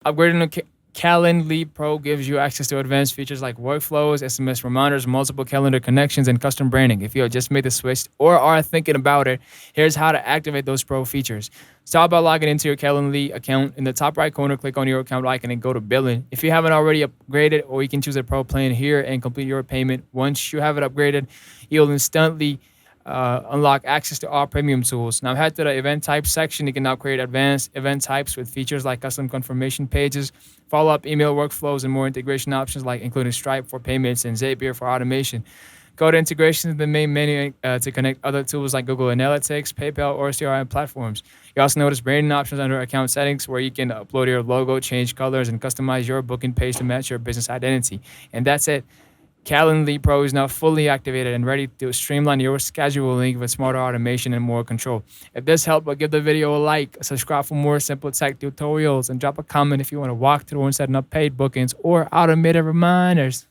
Upgrading to Calendly Pro gives you access to advanced features like workflows, SMS reminders, multiple calendar connections, and custom branding. If you have just made the switch or are thinking about it, here's how to activate those pro features. Start by logging into your Calendly account. In the top right corner, click on your account icon and go to billing. If you haven't already upgraded, or you can choose a pro plan here and complete your payment. Once you have it upgraded, you'll instantly unlock access to all premium tools. Now head to the event types section. You can now create advanced event types with features like custom confirmation pages, follow-up email workflows, and more integration options like including Stripe for payments and Zapier for automation. Go to integrations in the main menu to connect other tools like Google Analytics, PayPal, or CRM platforms. You also notice branding options under account settings where you can upload your logo, change colors, and customize your booking page to match your business identity. And that's it. Calendly Pro is now fully activated and ready to streamline your scheduling with smarter automation and more control. If this helped, give the video a like, subscribe for more simple tech tutorials, and drop a comment if you want to walk through and setting up paid bookings or automated reminders.